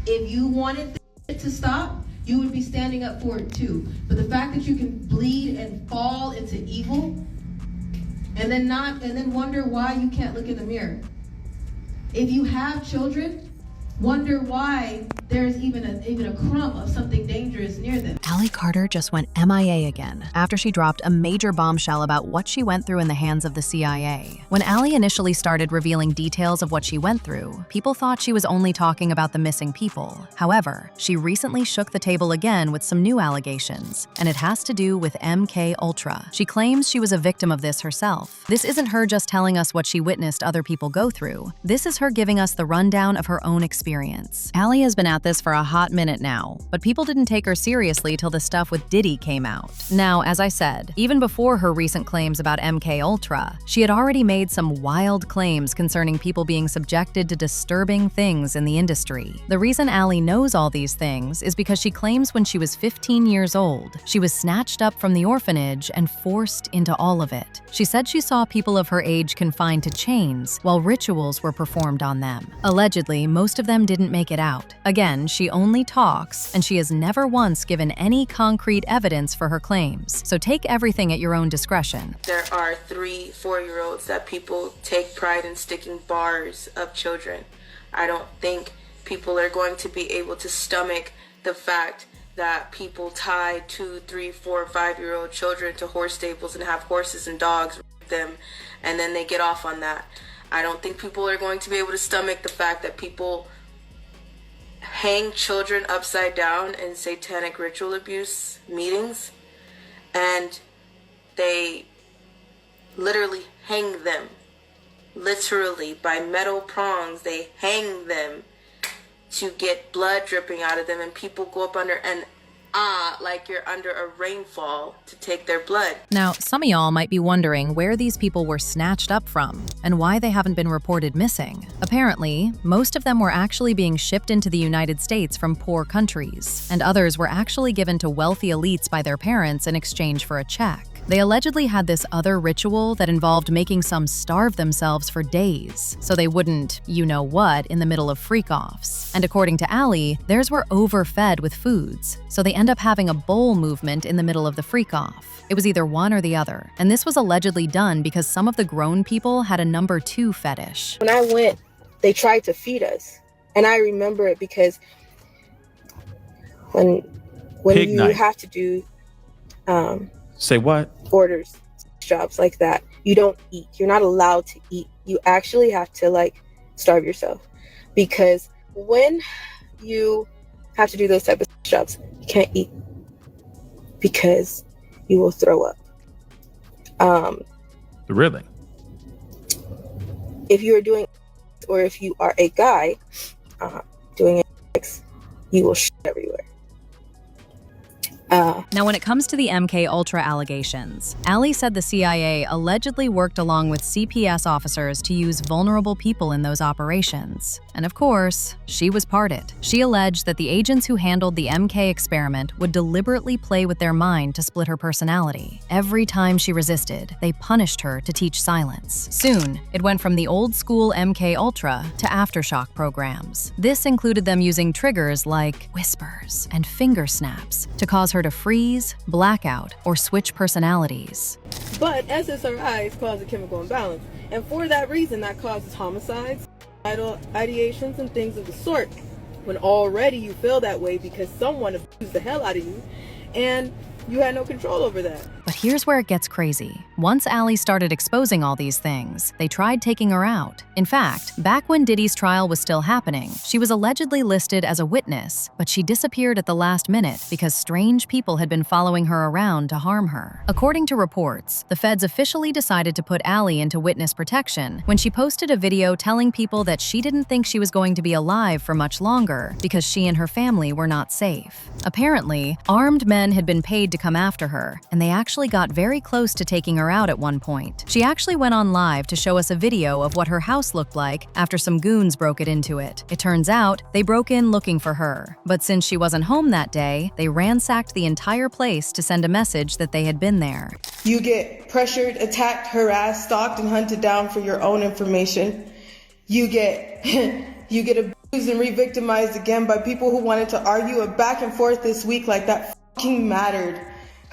If you wanted it to stop, you would be standing up for it too. But the fact that you can bleed and fall into evil and then wonder why you can't look in the mirror. If you have children, wonder why there's even a crumb of something dangerous near them. Allie Carter just went MIA again after she dropped a major bombshell about what she went through in the hands of the CIA. When Allie initially started revealing details of what she went through, people thought she was only talking about the missing people. However, she recently shook the table again with some new allegations, and it has to do with MK Ultra. She claims she was a victim of this herself. This isn't her just telling us what she witnessed other people go through. This is her giving us the rundown of her own experience. Allie has been at this for a hot minute now, but people didn't take her seriously till the stuff with Diddy came out. Now, as I said, even before her recent claims about MK Ultra, she had already made some wild claims concerning people being subjected to disturbing things in the industry. The reason Allie knows all these things is because she claims when she was 15 years old, she was snatched up from the orphanage and forced into all of it. She said she saw people of her age confined to chains while rituals were performed on them. Allegedly, most of them didn't make it out. Again, she only talks, and she has never once given any concrete evidence for her claims, so take everything at your own discretion. There are 3-4-year-olds that people take pride in sticking bars of children. I don't think people are going to be able to stomach the fact that people tie 2, 3, 4, 5-year-old children to horse stables and have horses and dogs with them, and then they get off on that. I don't think people are going to be able to stomach the fact that people hang children upside down in satanic ritual abuse meetings, and they literally hang them. Literally, by metal prongs, they hang them to get blood dripping out of them, and people go up under and like you're under a rainfall to take their blood. Now, some of y'all might be wondering where these people were snatched up from and why they haven't been reported missing. Apparently, most of them were actually being shipped into the United States from poor countries, and others were actually given to wealthy elites by their parents in exchange for a check. They allegedly had this other ritual that involved making some starve themselves for days so they wouldn't, you know what, in the middle of freak-offs. And according to Allie, theirs were overfed with foods, so they end up having a bowl movement in the middle of the freak-off. It was either one or the other, and this was allegedly done because some of the grown people had a number 2 fetish. When I went, they tried to feed us, and I remember it because when Pig you night. have to do Say what? orders, jobs like that, you don't eat. You're not allowed to eat. You actually have to starve yourself, because when you have to do those type of jobs, you can't eat because you will throw up. Really? If you are doing, or if you are a guy doing it, you will shit everywhere. Now, when it comes to the MK Ultra allegations, Allie said the CIA allegedly worked along with CPS officers to use vulnerable people in those operations. And of course, she was parted. She alleged that the agents who handled the MK experiment would deliberately play with their mind to split her personality. Every time she resisted, they punished her to teach silence. Soon, it went from the old-school MK Ultra to aftershock programs. This included them using triggers like whispers and finger snaps to cause her to freeze, blackout, or switch personalities. But SSRIs cause a chemical imbalance, and for that reason, that causes homicides, ideations, and things of the sort, when already you feel that way because someone abused the hell out of you, and you had no control over that. But here's where it gets crazy. Once Allie started exposing all these things, they tried taking her out. In fact, back when Diddy's trial was still happening, she was allegedly listed as a witness, but she disappeared at the last minute because strange people had been following her around to harm her. According to reports, the feds officially decided to put Allie into witness protection when she posted a video telling people that she didn't think she was going to be alive for much longer because she and her family were not safe. Apparently, armed men had been paid to come after her, and they actually got very close to taking her out at one point. She actually went on live to show us a video of what her house looked like after some goons broke it into it. It turns out, they broke in looking for her, but since she wasn't home that day, they ransacked the entire place to send a message that they had been there. You get pressured, attacked, harassed, stalked, and hunted down for your own information. You get a and re-victimized again by people who wanted to argue a back and forth this week like that fucking mattered.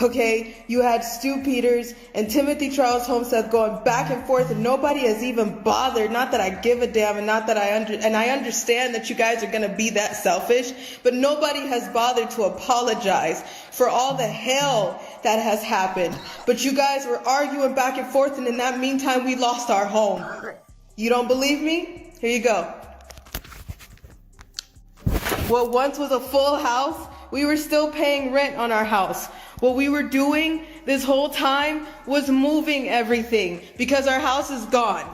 Okay, you had Stu Peters and Timothy Charles Homestead going back and forth, and nobody has even bothered. Not that I give a damn, and not that I understand that you guys are gonna be that selfish, but nobody has bothered to apologize for all the hell that has happened. But you guys were arguing back and forth, and in that meantime, we lost our home. You don't believe me? Here you go. What once was a full house, we were still paying rent on our house. What we were doing this whole time was moving everything because our house is gone.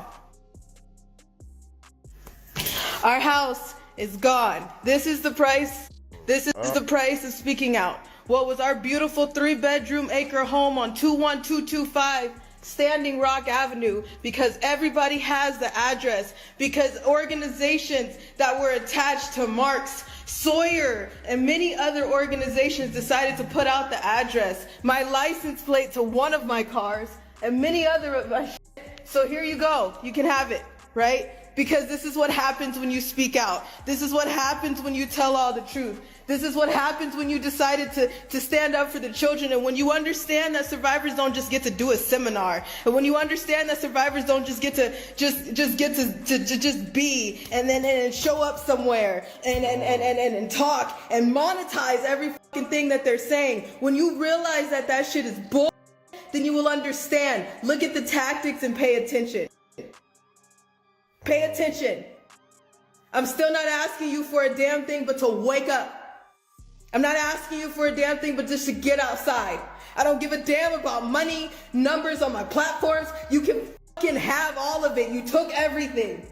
Our house is gone. This is the price. This is the price of speaking out. What was our beautiful 3-bedroom acre home on 21225 Standing Rock Avenue, because everybody has the address, because organizations that were attached to Marx, Sawyer, and many other organizations decided to put out the address, my license plate to one of my cars, and many other of my shit. So here you go. You can have it, right? Because this is what happens when you speak out. This is what happens when you tell all the truth. This is what happens when you decided to stand up for the children, and when you understand that survivors don't just get to do a seminar, and when you understand that survivors don't just get to just be and then show up somewhere and talk and monetize every fucking thing that they're saying. When you realize that that shit is bull, then you will understand. Look at the tactics and pay attention. Pay attention. I'm still not asking you for a damn thing but to wake up. I'm not asking you for a damn thing but just to get outside. I don't give a damn about money, numbers on my platforms. You can fucking have all of it. You took everything.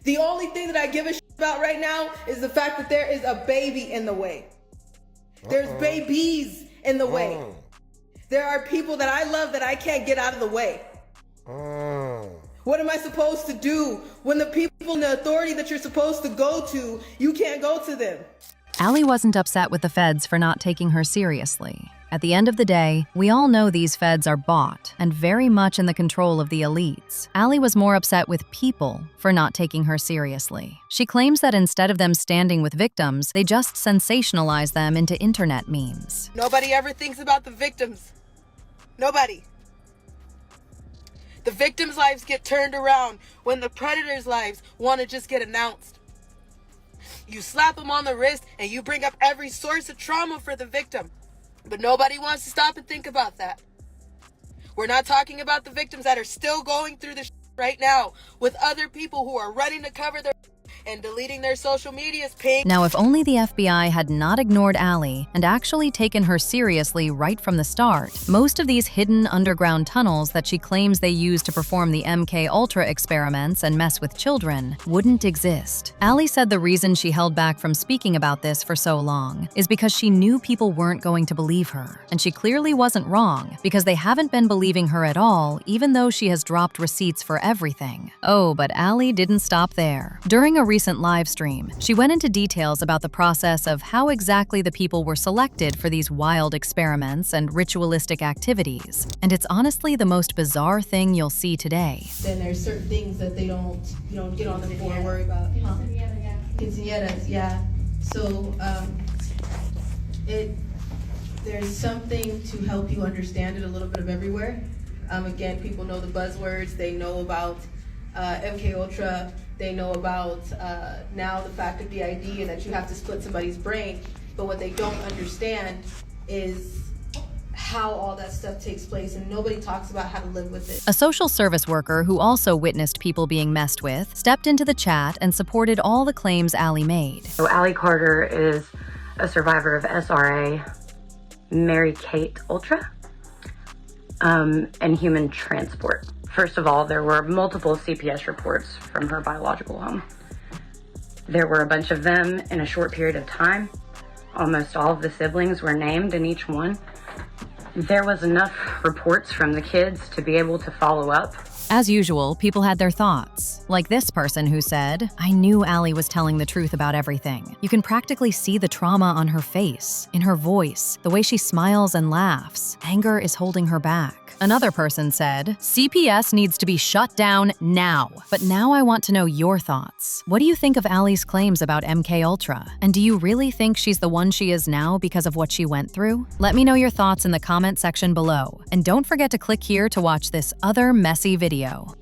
The only thing that I give a shit about right now is the fact that there is a baby in the way. There's babies in the way. There are people that I love that I can't get out of the way. What am I supposed to do when the people in the authority that you're supposed to go to, you can't go to them? Allie wasn't upset with the feds for not taking her seriously. At the end of the day, we all know these feds are bought and very much in the control of the elites. Allie was more upset with people for not taking her seriously. She claims that instead of them standing with victims, they just sensationalize them into internet memes. Nobody ever thinks about the victims. Nobody. The victims' lives get turned around when the predators' lives want to just get announced. You slap them on the wrist and you bring up every source of trauma for the victim. But nobody wants to stop and think about that. We're not talking about the victims that are still going through the right now with other people who are running to cover their and deleting their social medias page. Now, if only the FBI had not ignored Allie and actually taken her seriously right from the start, most of these hidden underground tunnels that she claims they use to perform the MK Ultra experiments and mess with children wouldn't exist. Allie said the reason she held back from speaking about this for so long is because she knew people weren't going to believe her, and she clearly wasn't wrong, because they haven't been believing her at all, even though she has dropped receipts for everything. Oh, but Allie didn't stop there. During a recent live stream, she went into details about the process of how exactly the people were selected for these wild experiments and ritualistic activities. And it's honestly the most bizarre thing you'll see today. Then there's certain things that they don't get on them for and worry about. Quinceañeras, yeah. So there's something to help you understand it a little bit of everywhere. Again, people know the buzzwords. They know about MK Ultra. They know about now the fact of the ID and that you have to split somebody's brain. But what they don't understand is how all that stuff takes place, and nobody talks about how to live with it. A social service worker who also witnessed people being messed with stepped into the chat and supported all the claims Allie made. So Allie Carter is a survivor of SRA, Mary Kate Ultra, and human transport. First of all, there were multiple CPS reports from her biological home. There were a bunch of them in a short period of time. Almost all of the siblings were named in each one. There was enough reports from the kids to be able to follow up. As usual, people had their thoughts. Like this person who said, "I knew Allie was telling the truth about everything. You can practically see the trauma on her face, in her voice, the way she smiles and laughs. Anger is holding her back." Another person said, CPS needs to be shut down now. But now I want to know your thoughts. What do you think of Allie's claims about MK Ultra? And do you really think she's the one she is now because of what she went through? Let me know your thoughts in the comment section below. And don't forget to click here to watch this other messy video.